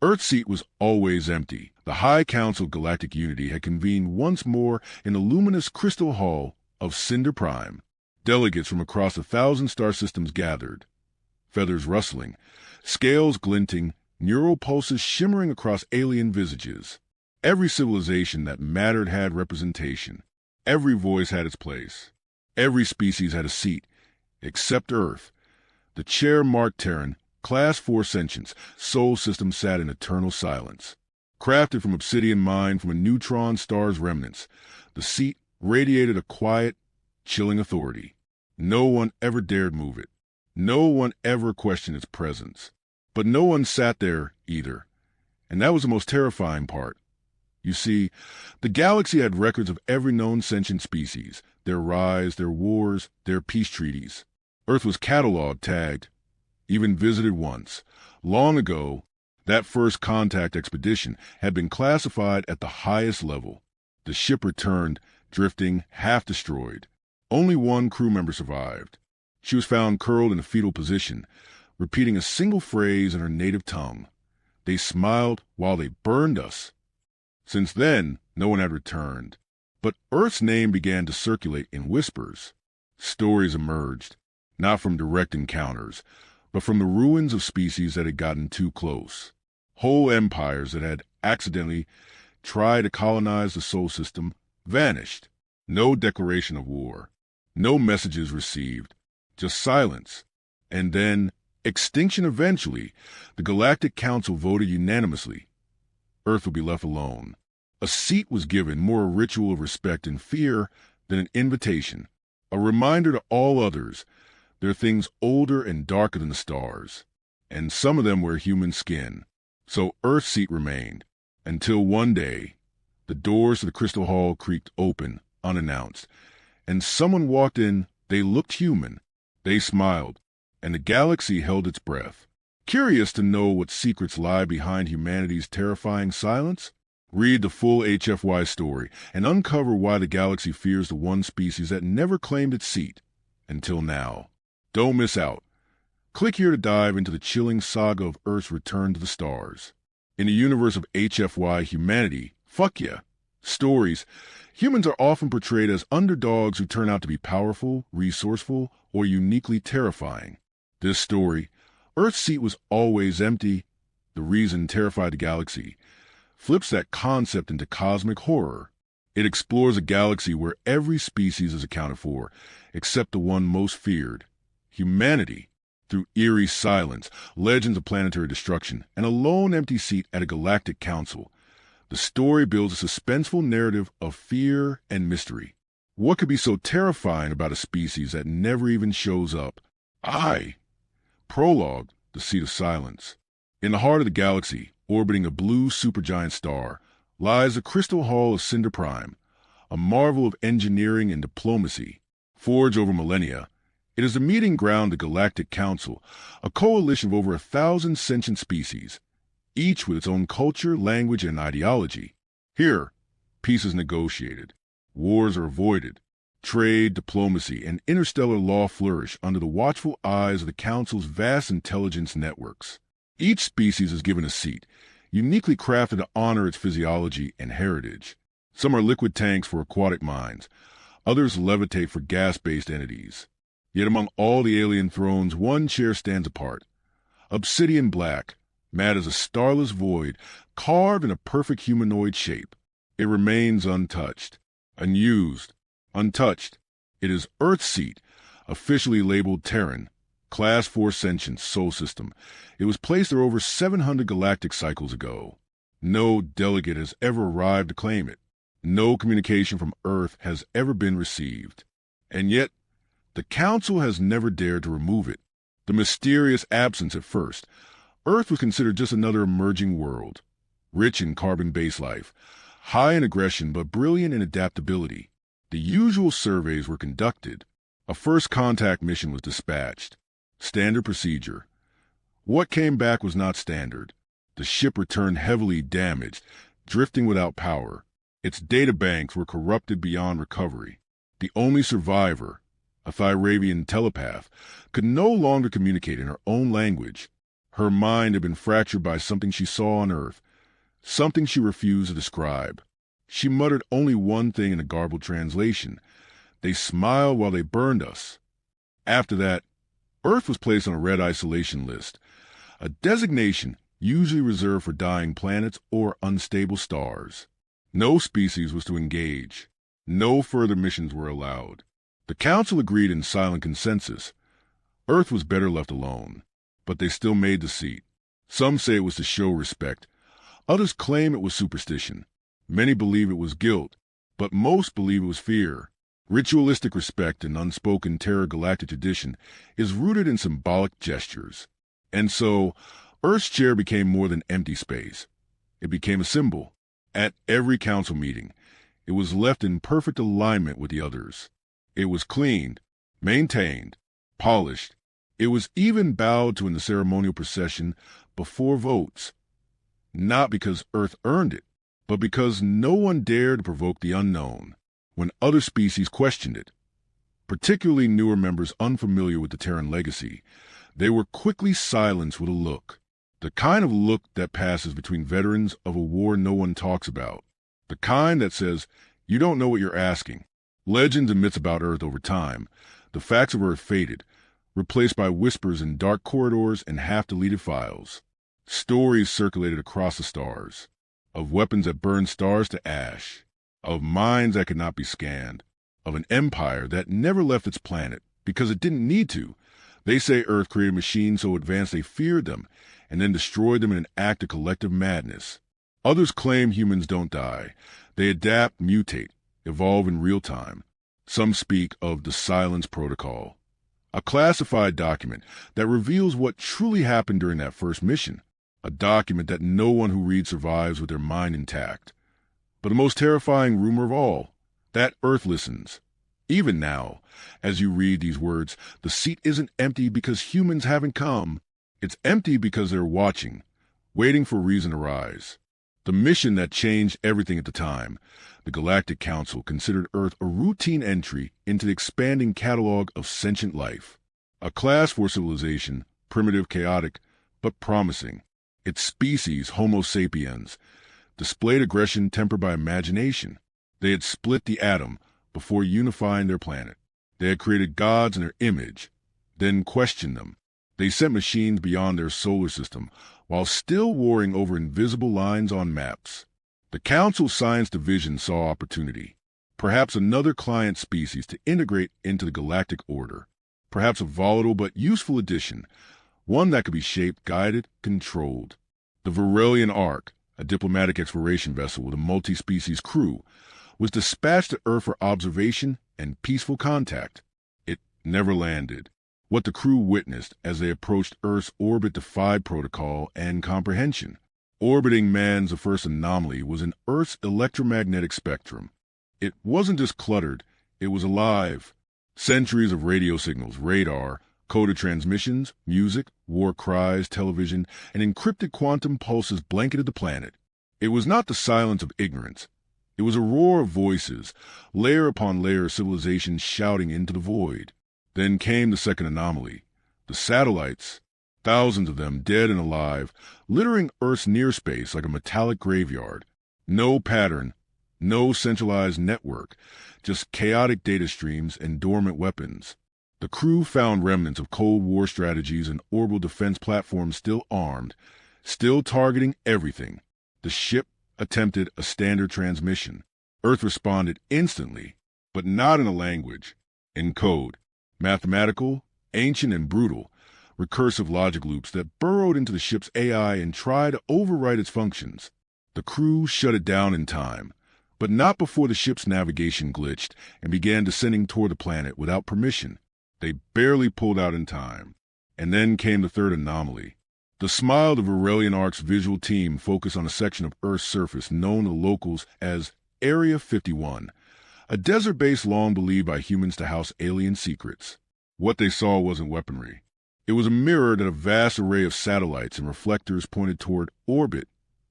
Earth's seat was always empty. The High Council of Galactic Unity had convened once more in the luminous crystal hall of Cinder Prime. Delegates from across 1,000 star systems gathered, feathers rustling, scales glinting, neural pulses shimmering across alien visages. Every civilization that mattered had representation. Every voice had its place. Every species had a seat, except Earth. The chair marked Terran, Class 4 sentience, soul system sat in eternal silence. Crafted from obsidian mined from a neutron star's remnants, the seat radiated a quiet, chilling authority. No one ever dared move it. No one ever questioned its presence. But no one sat there either. And that was the most terrifying part. You see, the galaxy had records of every known sentient species, their rise, their wars, their peace treaties. Earth was cataloged, tagged, even visited once. Long ago, that first contact expedition had been classified at the highest level. The ship returned, drifting, half destroyed. Only one crew member survived. She was found curled in a fetal position, repeating a single phrase in her native tongue. They smiled while they burned us. Since then, no one had returned. But Earth's name began to circulate in whispers. Stories emerged, not from direct encounters, but from the ruins of species that had gotten too close. Whole empires that had accidentally tried to colonize the Sol system vanished. No declaration of war. No messages received. Just silence. And then extinction eventually. The Galactic Council voted unanimously. Earth would be left alone. A seat was given, more a ritual of respect and fear than an invitation. A reminder to all others. There are things older and darker than the stars, and some of them wear human skin. So Earth's seat remained, until one day, the doors to the Crystal Hall creaked open, unannounced, and someone walked in. They looked human. They smiled, and the galaxy held its breath. Curious to know what secrets lie behind humanity's terrifying silence? Read the full HFY story and uncover why the galaxy fears the one species that never claimed its seat, until now. Don't miss out. Click here to dive into the chilling saga of Earth's return to the stars. In the universe of HFY humanity, fuck yeah. Stories. Humans are often portrayed as underdogs who turn out to be powerful, resourceful, or uniquely terrifying. This story, Earth's seat was always empty, the reason terrified the galaxy, flips that concept into cosmic horror. It explores a galaxy where every species is accounted for, except the one most feared. Humanity, through eerie silence, legends of planetary destruction, and a lone empty seat at a galactic council. The story builds a suspenseful narrative of fear and mystery. What could be so terrifying about a species that never even shows up? Prologue, the Seat of Silence. In the heart of the galaxy, orbiting a blue supergiant star, lies the Crystal Hall of Cinder Prime, a marvel of engineering and diplomacy. Forged over millennia, it is the meeting ground of the Galactic Council, a coalition of over 1,000 sentient species, each with its own culture, language, and ideology. Here, peace is negotiated, wars are avoided, trade, diplomacy, and interstellar law flourish under the watchful eyes of the Council's vast intelligence networks. Each species is given a seat, uniquely crafted to honor its physiology and heritage. Some are liquid tanks for aquatic minds, others levitate for gas-based entities. Yet among all the alien thrones, one chair stands apart. Obsidian black, mad as a starless void, carved in a perfect humanoid shape. It remains untouched, unused, untouched. It is Earth's seat, officially labeled Terran, Class 4 sentience, Sol system. It was placed there over 700 galactic cycles ago. No delegate has ever arrived to claim it. No communication from Earth has ever been received. And yet, the Council has never dared to remove it. The mysterious absence at first. Earth was considered just another emerging world, rich in carbon-based life, high in aggression but brilliant in adaptability. The usual surveys were conducted. A first contact mission was dispatched. Standard procedure. What came back was not standard. The ship returned heavily damaged, drifting without power. Its databanks were corrupted beyond recovery. The only survivor, a Thyravian telepath, could no longer communicate in her own language. Her mind had been fractured by something she saw on Earth, something she refused to describe. She muttered only one thing in a garbled translation. They smiled while they burned us. After that, Earth was placed on a red isolation list, a designation usually reserved for dying planets or unstable stars. No species was to engage. No further missions were allowed. The Council agreed in silent consensus. Earth was better left alone, but they still made the seat. Some say it was to show respect. Others claim it was superstition. Many believe it was guilt, but most believe it was fear. Ritualistic respect and unspoken galactic tradition is rooted in symbolic gestures. And so, Earth's chair became more than empty space. It became a symbol. At every council meeting, it was left in perfect alignment with the others. It was cleaned, maintained, polished. It was even bowed to in the ceremonial procession before votes. Not because Earth earned it, but because no one dared to provoke the unknown when other species questioned it. Particularly newer members unfamiliar with the Terran legacy, they were quickly silenced with a look. The kind of look that passes between veterans of a war no one talks about. The kind that says, you don't know what you're asking. Legends and myths about Earth over time, the facts of Earth faded, replaced by whispers in dark corridors and half-deleted files. Stories circulated across the stars, of weapons that burned stars to ash, of minds that could not be scanned, of an empire that never left its planet because it didn't need to. They say Earth created machines so advanced they feared them, and then destroyed them in an act of collective madness. Others claim humans don't die. They adapt, mutate, evolve in real time. Some speak of the Silence Protocol, a classified document that reveals what truly happened during that first mission, a document that no one who reads survives with their mind intact. But the most terrifying rumor of all, that Earth listens. Even now, as you read these words, the seat isn't empty because humans haven't come. It's empty because they're watching, waiting for a reason to rise. The mission that changed everything at the time, the Galactic Council considered Earth a routine entry into the expanding catalog of sentient life. A class for civilization, primitive, chaotic, but promising. Its species, Homo sapiens, displayed aggression tempered by imagination. They had split the atom before unifying their planet. They had created gods in their image, then questioned them. They sent machines beyond their solar system while still warring over invisible lines on maps. The Council's Science Division saw opportunity, perhaps another client species to integrate into the galactic order, perhaps a volatile but useful addition, one that could be shaped, guided, controlled. The Varelian Ark, a diplomatic exploration vessel with a multi-species crew, was dispatched to Earth for observation and peaceful contact. It never landed. What the crew witnessed as they approached Earth's orbit defied protocol and comprehension. Orbiting man's the first anomaly was in Earth's electromagnetic spectrum. It wasn't just cluttered, it was alive. Centuries of radio signals, radar, coded transmissions, music, war cries, television, and encrypted quantum pulses blanketed the planet. It was not the silence of ignorance. It was a roar of voices, layer upon layer of civilization shouting into the void. Then came the second anomaly. The satellites, thousands of them dead and alive, littering Earth's near space like a metallic graveyard. No pattern, no centralized network, just chaotic data streams and dormant weapons. The crew found remnants of Cold War strategies and orbital defense platforms still armed, still targeting everything. The ship attempted a standard transmission. Earth responded instantly, but not in a language, in code. Mathematical, ancient and brutal, recursive logic loops that burrowed into the ship's AI and tried to override its functions. The crew shut it down in time, but not before the ship's navigation glitched and began descending toward the planet without permission. They barely pulled out in time. And then came the third anomaly. The smile of the Varelian Ark's visual team focused on a section of Earth's surface known to locals as Area 51, a desert base long believed by humans to house alien secrets. What they saw wasn't weaponry. It was a mirror that a vast array of satellites and reflectors pointed toward orbit,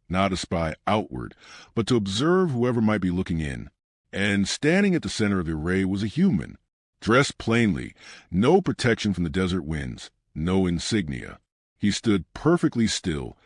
not to spy outward, but to observe whoever might be looking in. And standing at the center of the array was a human, dressed plainly, no protection from the desert winds, no insignia. He stood perfectly still,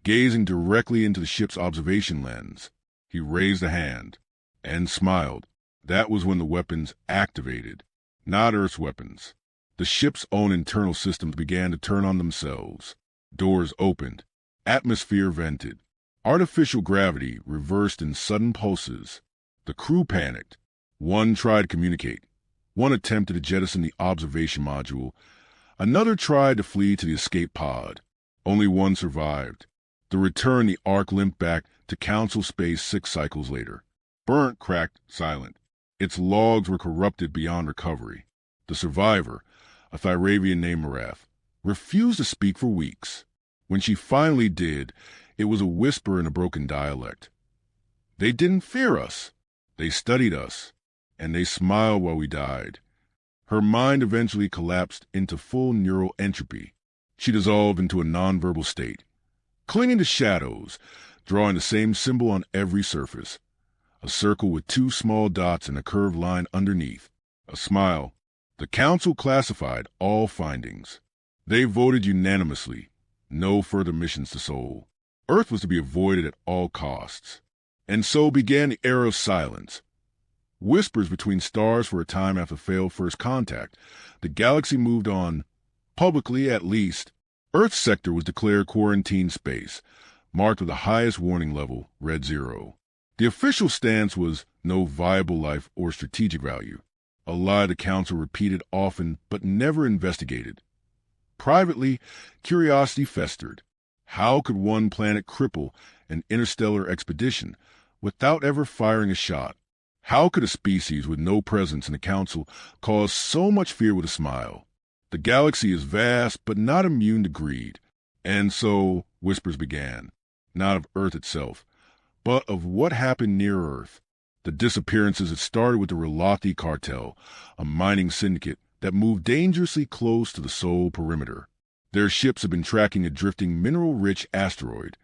gazing directly into the ship's observation lens. He raised a hand and smiled. That was when the weapons activated. Not Earth's weapons. The ship's own internal systems began to turn on themselves. Doors opened. Atmosphere vented. Artificial gravity reversed in sudden pulses. The crew panicked. One tried to communicate. One attempted to jettison the observation module. Another tried to flee to the escape pod. Only one survived. To return, the Ark limped back to Council space 6 cycles later. Burnt, cracked, silent. Its logs were corrupted beyond recovery. The survivor, a Thyravian named Marath, refused to speak for weeks. When she finally did, it was a whisper in a broken dialect. They didn't fear us. They studied us, and they smiled while we died. Her mind eventually collapsed into full neural entropy. She dissolved into a nonverbal state, clinging to shadows, drawing the same symbol on every surface. A circle with 2 small dots and a curved line underneath. A smile. The Council classified all findings. They voted unanimously. No further missions to Sol. Earth was to be avoided at all costs. And so began the era of silence. Whispers between stars for a time after failed first contact. The galaxy moved on, publicly at least. Earth's sector was declared quarantine space, marked with the highest warning level, Red 0. The official stance was no viable life or strategic value, a lie the Council repeated often but never investigated. Privately, curiosity festered. How could one planet cripple an interstellar expedition without ever firing a shot? How could a species with no presence in the Council cause so much fear with a smile? The galaxy is vast but not immune to greed. And so whispers began, not of Earth itself, but of what happened near Earth. The disappearances had started with the Relathi cartel, a mining syndicate that moved dangerously close to the Sol perimeter. Their ships had been tracking a drifting mineral-rich asteroid,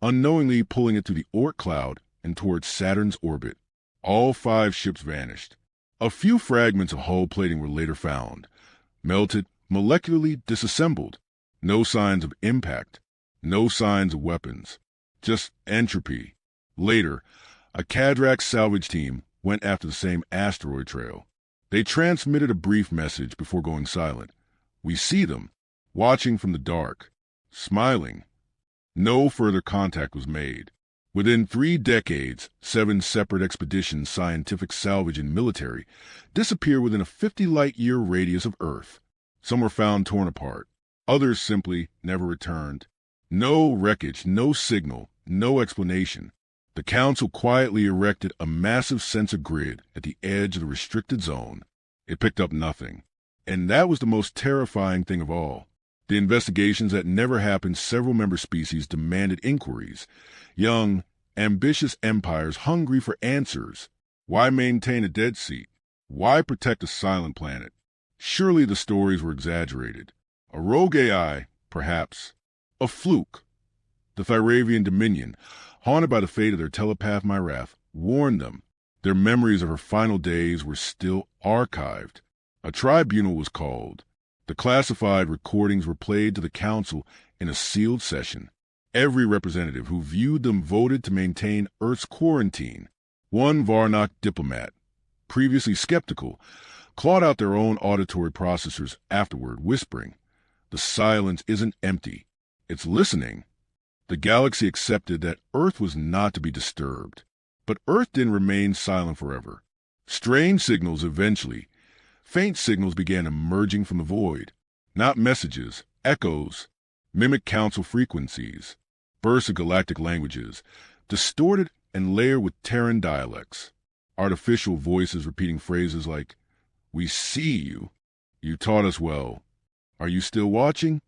unknowingly pulling it through the Oort cloud and towards Saturn's orbit. All 5 ships vanished. A few fragments of hull plating were later found, melted, molecularly disassembled. No signs of impact, no signs of weapons, just entropy. Later, a Kadrak salvage team went after the same asteroid trail. They transmitted a brief message before going silent. We see them, watching from the dark, smiling. No further contact was made. Within 3 decades, 7 separate expeditions, scientific, salvage, and military, disappeared within a 50-light-year radius of Earth. Some were found torn apart. Others simply never returned. No wreckage, no signal, no explanation. The Council quietly erected a massive sensor grid at the edge of the restricted zone. It picked up nothing. And that was the most terrifying thing of all. The investigations that never happened, several member species demanded inquiries. Young, ambitious empires hungry for answers. Why maintain a dead seat? Why protect a silent planet? Surely the stories were exaggerated. A rogue AI, perhaps. A fluke. The Thyravian Dominion, haunted by the fate of their telepath Myrath, warned them. Their memories of her final days were still archived. A tribunal was called. The classified recordings were played to the Council in a sealed session. Every representative who viewed them voted to maintain Earth's quarantine. One Varnock diplomat, previously skeptical, clawed out their own auditory processors afterward, whispering, "The silence isn't empty. It's listening." The galaxy accepted that Earth was not to be disturbed. But Earth didn't remain silent forever. Strange signals eventually. Faint signals began emerging from the void. Not messages, echoes, mimic Council frequencies, bursts of galactic languages, distorted and layered with Terran dialects. Artificial voices repeating phrases like, "We see you. You taught us well. Are you still watching?"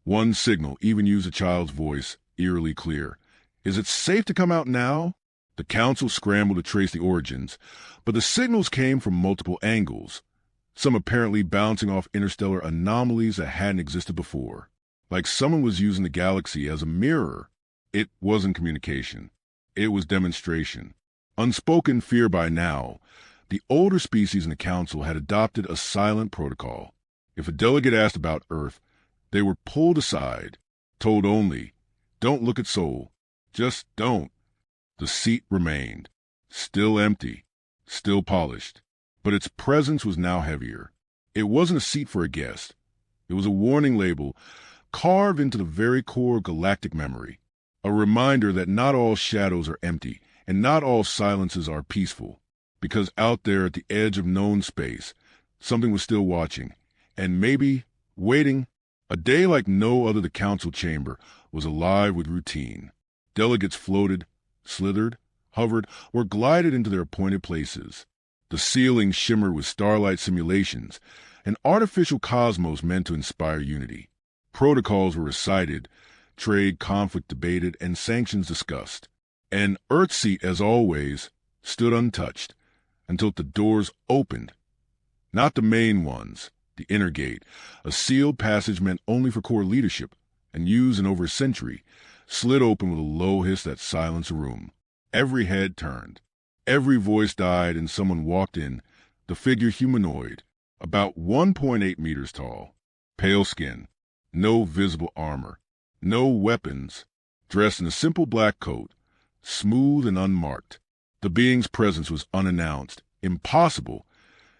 One signal even used a child's voice, eerily clear. "Is it safe to come out now?" The Council scrambled to trace the origins, but the signals came from multiple angles, some apparently bouncing off interstellar anomalies that hadn't existed before. Like someone was using the galaxy as a mirror. It wasn't communication. It was demonstration. Unspoken fear by now, the older species in the Council had adopted a silent protocol. If a delegate asked about Earth, They were pulled aside, told only, "Don't look at Sol. Just don't." The seat remained, still empty, still polished, but its presence was now heavier. It wasn't a seat for a guest. It was a warning label carved into the very core of galactic memory, a reminder that not all shadows are empty and not all silences are peaceful, because out there at the edge of known space, something was still watching, and maybe waiting. A day like no other. The council chamber was alive with routine. Delegates floated, slithered, hovered, or glided into their appointed places. The ceiling shimmered with starlight simulations, an artificial cosmos meant to inspire unity. Protocols were recited, trade conflict debated, and sanctions discussed. And Earthseat, as always, stood untouched until the doors opened. Not the main ones, the inner gate, a sealed passage meant only for core leadership and used in over a century, slid open with a low hiss that silenced the room. Every head turned. Every voice died, and someone walked in, the figure humanoid, about 1.8 meters tall, pale skin, no visible armor, no weapons, dressed in a simple black coat, smooth and unmarked. The being's presence was unannounced, impossible,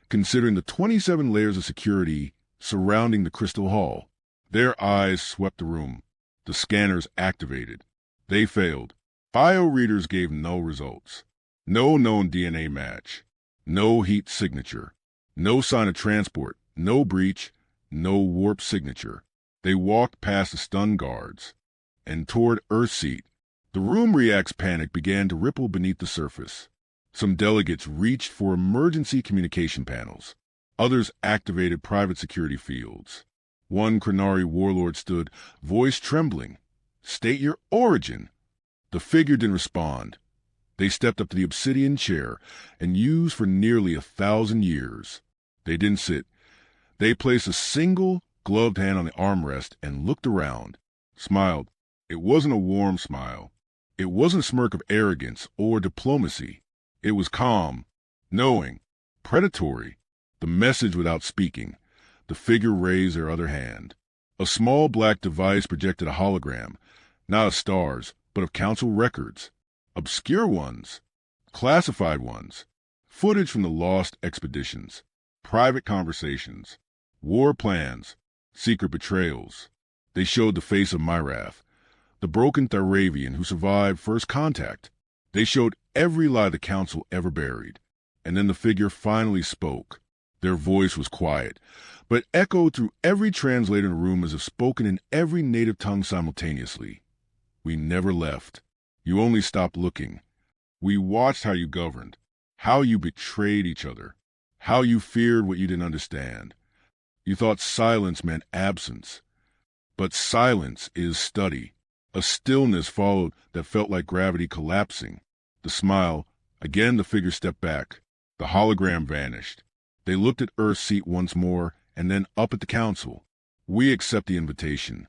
considering the 27 layers of security surrounding the Crystal Hall. Their eyes swept the room. The scanners activated. They failed. Bioreaders gave no results. No known DNA match. No heat signature. No sign of transport. No breach. No warp signature. They walked past the stunned guards and toward Earthseat. The room react's panic began to ripple beneath the surface. Some delegates reached for emergency communication panels. Others activated private security fields. One Krenari warlord stood, voice trembling. "State your origin." The figure didn't respond. They stepped up to the obsidian chair and used for nearly 1,000 years. They didn't sit. They placed a single gloved hand on the armrest and looked around, smiled. It wasn't a warm smile. It wasn't a smirk of arrogance or diplomacy. It was calm, knowing, predatory. The message without speaking. The figure raised their other hand. A small black device projected a hologram, not of stars, but of council records. Obscure ones, classified ones, footage from the lost expeditions, private conversations, war plans, secret betrayals. They showed the face of Myrath, the broken Thiravian who survived first contact. They showed every lie the council ever buried. And then the figure finally spoke. Their voice was quiet, but echoed through every translator in the room as if spoken in every native tongue simultaneously. "We never left. You only stopped looking. We watched how you governed, how you betrayed each other, how you feared what you didn't understand. You thought silence meant absence. But silence is study." A stillness followed that felt like gravity collapsing. The smile. Again the figure stepped back. The hologram vanished. They looked at Earthseat once more, and then up at the council. "We accept the invitation."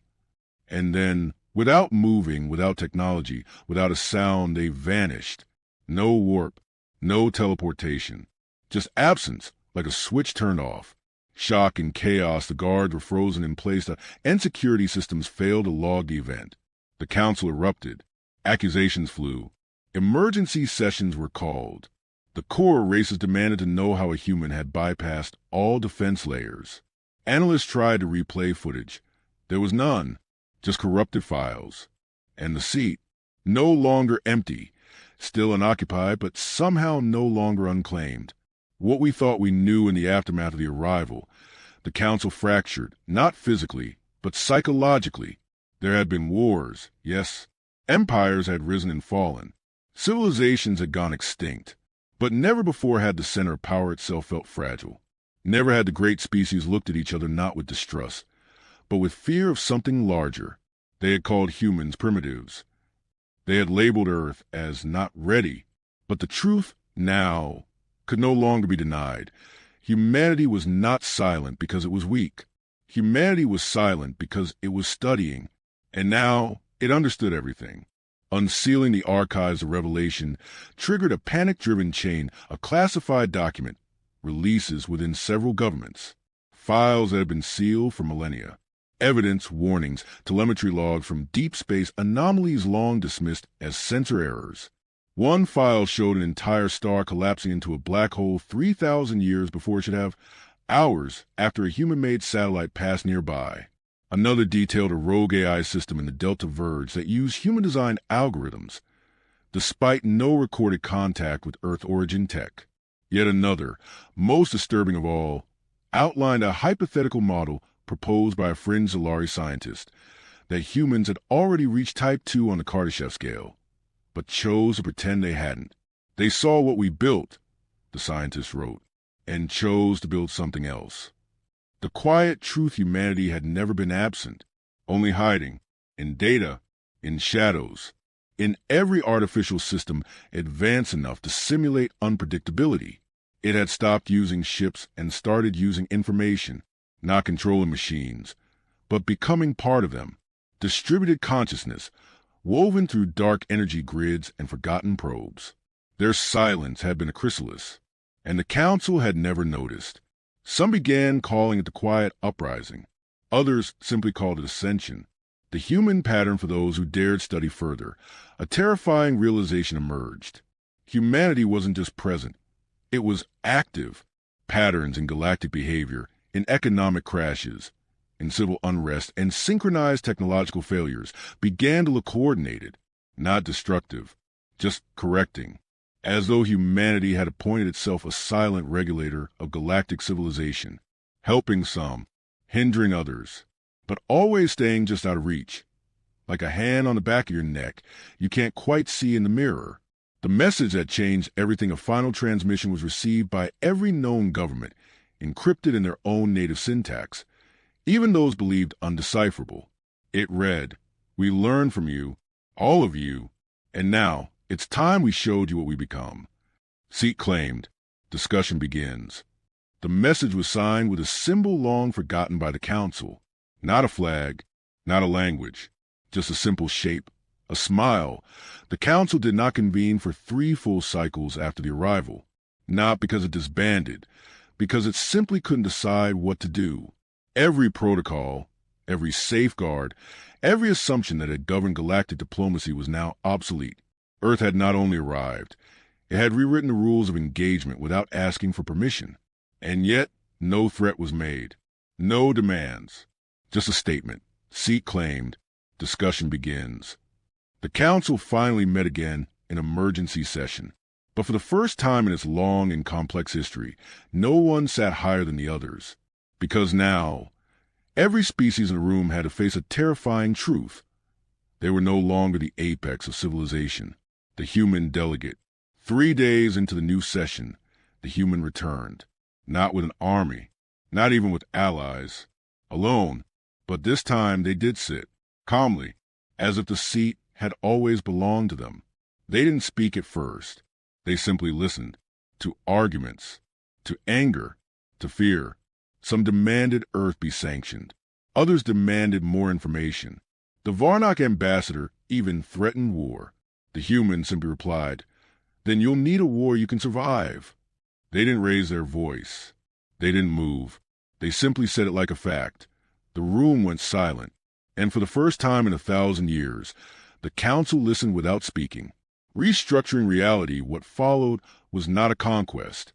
And then, without moving, without technology, without a sound, they vanished. No warp, no teleportation. Just absence, like a switch turned off. Shock and chaos, the guards were frozen in place, and security systems failed to log the event. The council erupted. Accusations flew. Emergency sessions were called. The core races demanded to know how a human had bypassed all defense layers. Analysts tried to replay footage. There was none, just corrupted files. And the seat, no longer empty, still unoccupied, but somehow no longer unclaimed. What we thought we knew in the aftermath of the arrival, the council fractured, not physically, but psychologically. There had been wars, yes. Empires had risen and fallen. Civilizations had gone extinct. But never before had the center of power itself felt fragile. Never had the great species looked at each other not with distrust, but with fear of something larger. They had called humans primitives. They had labeled Earth as not ready. But the truth now could no longer be denied. Humanity was not silent because it was weak. Humanity was silent because it was studying. And now it understood everything. Unsealing the archives of revelation triggered a panic-driven chain of classified document releases within several governments, files that had been sealed for millennia. Evidence, warnings, telemetry logs from deep space, anomalies long dismissed as sensor errors. One file showed an entire star collapsing into a black hole 3,000 years before it should have, hours after a human-made satellite passed nearby. Another detailed a rogue AI system in the Delta Verge that used human-designed algorithms, despite no recorded contact with Earth origin tech. Yet another, most disturbing of all, outlined a hypothetical model proposed by a fringe Zolari scientist that humans had already reached Type 2 on the Kardashev scale, but chose to pretend they hadn't. They saw what we built, the scientist wrote, and chose to build something else. The quiet truth humanity had never been absent, only hiding, in data, in shadows, in every artificial system advanced enough to simulate unpredictability. It had stopped using ships and started using information, not controlling machines, but becoming part of them. Distributed consciousness, woven through dark energy grids and forgotten probes. Their silence had been a chrysalis, and the Council had never noticed. Some began calling it the quiet uprising. Others simply called it ascension. The human pattern for those who dared study further. A terrifying realization emerged. Humanity wasn't just present. It was active. Patterns in galactic behavior, in economic crashes, in civil unrest, and synchronized technological failures began to look coordinated, not destructive, just correcting, as though humanity had appointed itself a silent regulator of galactic civilization, helping some, hindering others, but always staying just out of reach. Like a hand on the back of your neck, you can't quite see in the mirror. The message that changed everything, a final transmission, was received by every known government, encrypted in their own native syntax, even those believed undecipherable. It read, "We learned from you, all of you, and now it's time we showed you what we become." Seat claimed. Discussion begins. The message was signed with a symbol long forgotten by the Council. Not a flag, not a language, just a simple shape, a smile. The Council did not convene for 3 full cycles after the arrival, not because it disbanded, because it simply couldn't decide what to do. Every protocol, every safeguard, every assumption that had governed galactic diplomacy was now obsolete. Earth had not only arrived, it had rewritten the rules of engagement without asking for permission. And yet, no threat was made. No demands. Just a statement. Seat claimed. Discussion begins. The Council finally met again in emergency session. But for the first time in its long and complex history, no one sat higher than the others. Because now, every species in the room had to face a terrifying truth. They were no longer the apex of civilization, the human delegate. 3 days into the new session, the human returned. Not with an army, not even with allies, alone. But this time they did sit, calmly, as if the seat had always belonged to them. They didn't speak at first. They simply listened to arguments, to anger, to fear. Some demanded Earth be sanctioned. Others demanded more information. The Varnock ambassador even threatened war. The human simply replied, "Then you'll need a war you can survive." They didn't raise their voice. They didn't move. They simply said it like a fact. The room went silent, and for the first time in 1,000 years, the Council listened without speaking. Restructuring reality, what followed was not a conquest.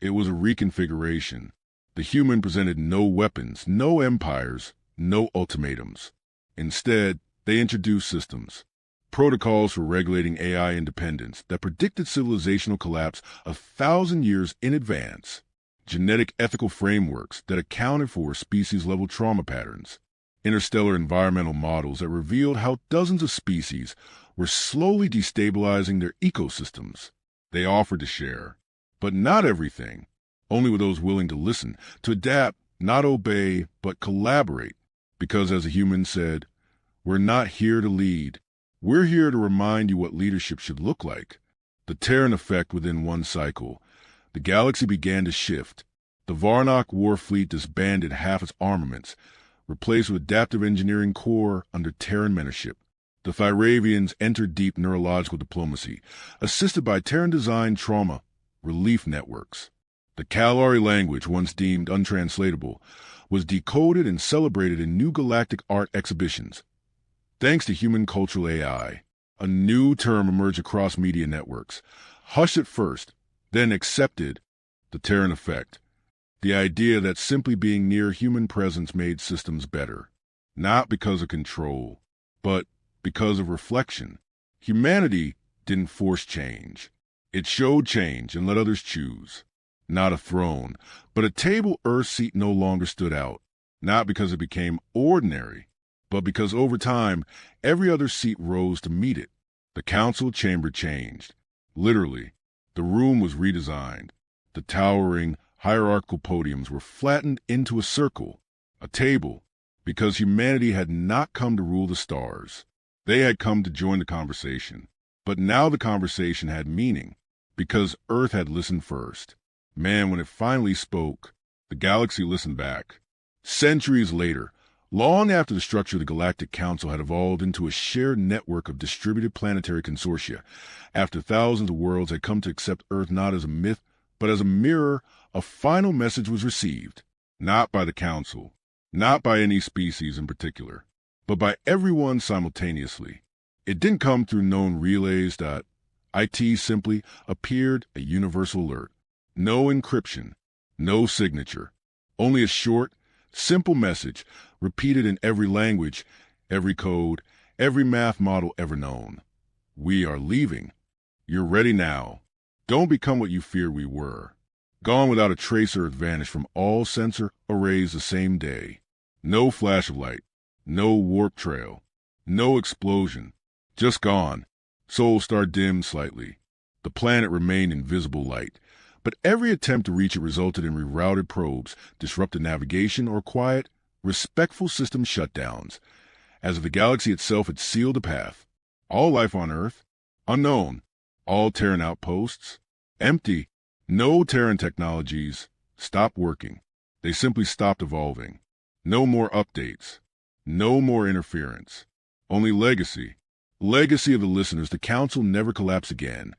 It was a reconfiguration. The human presented no weapons, no empires, no ultimatums. Instead, they introduced systems, protocols for regulating AI independence that predicted civilizational collapse 1,000 years in advance, genetic ethical frameworks that accounted for species-level trauma patterns, interstellar environmental models that revealed how dozens of species were slowly destabilizing their ecosystems. They offered to share, but not everything, only with those willing to listen, to adapt, not obey, but collaborate. Because, as a human said, we're not here to lead. We're here to remind you what leadership should look like. The Terran effect within one cycle. The galaxy began to shift. The Varnock war fleet disbanded half its armaments, replaced with adaptive engineering corps under Terran mentorship. The Thyravians entered deep neurological diplomacy, assisted by Terran-designed trauma relief networks. The Kalari language, once deemed untranslatable, was decoded and celebrated in new galactic art exhibitions. Thanks to human cultural AI, a new term emerged across media networks. Hushed at first, then accepted, the Terran effect. The idea that simply being near human presence made systems better. Not because of control, but because of reflection. Humanity didn't force change. It showed change and let others choose. Not a throne, but a table Earth's seat no longer stood out. Not because it became ordinary, but because over time, every other seat rose to meet it. The council chamber changed. Literally, the room was redesigned. The towering, hierarchical podiums were flattened into a circle, a table, because humanity had not come to rule the stars. They had come to join the conversation. But now the conversation had meaning, because Earth had listened first. Man, when it finally spoke, the galaxy listened back. Centuries later, long after the structure of the Galactic Council had evolved into a shared network of distributed planetary consortia, after thousands of worlds had come to accept Earth not as a myth, but as a mirror, a final message was received, not by the Council, not by any species in particular, but by everyone simultaneously. It didn't come through known relays. It simply appeared a universal alert. No encryption, no signature, only a short, simple message repeated in every language, every code, every math model ever known. We are leaving. You're ready now. Don't become what you feared we were. Gone without a trace, Earth vanished from all sensor arrays the same day. No flash of light, no warp trail, no explosion. Just gone. Sol star dimmed slightly. The planet remained in visible light, but every attempt to reach it resulted in rerouted probes, disrupted navigation, or quiet, respectful system shutdowns, as if the galaxy itself had sealed a path. All life on Earth, unknown. All Terran outposts, empty. No Terran technologies stopped working. They simply stopped evolving. No more updates. No more interference. Only legacy. Legacy of the listeners. The Council never collapsed again.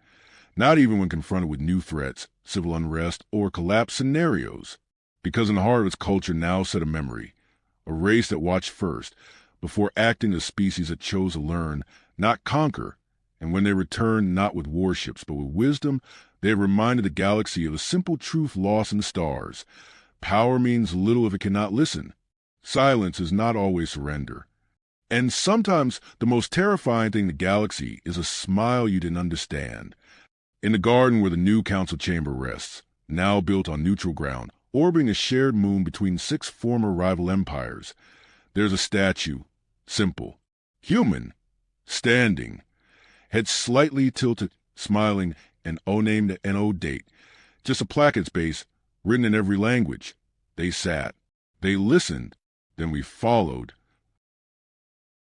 Not even when confronted with new threats, civil unrest, or collapse scenarios. Because in the heart of its culture now sat a memory. A race that watched first, before acting as a species that chose to learn, not conquer. And when they returned not with warships, but with wisdom, they reminded the galaxy of a simple truth lost in the stars. Power means little if it cannot listen. Silence is not always surrender. And sometimes the most terrifying thing in the galaxy is a smile you didn't understand. In the garden where the new council chamber rests, now built on neutral ground, orbiting a shared moon between 6 former rival empires, there's a statue, simple, human, standing, head slightly tilted, smiling, an O-name to N-O date. Just a plaque at its base, written in every language. They sat. They listened. Then we followed.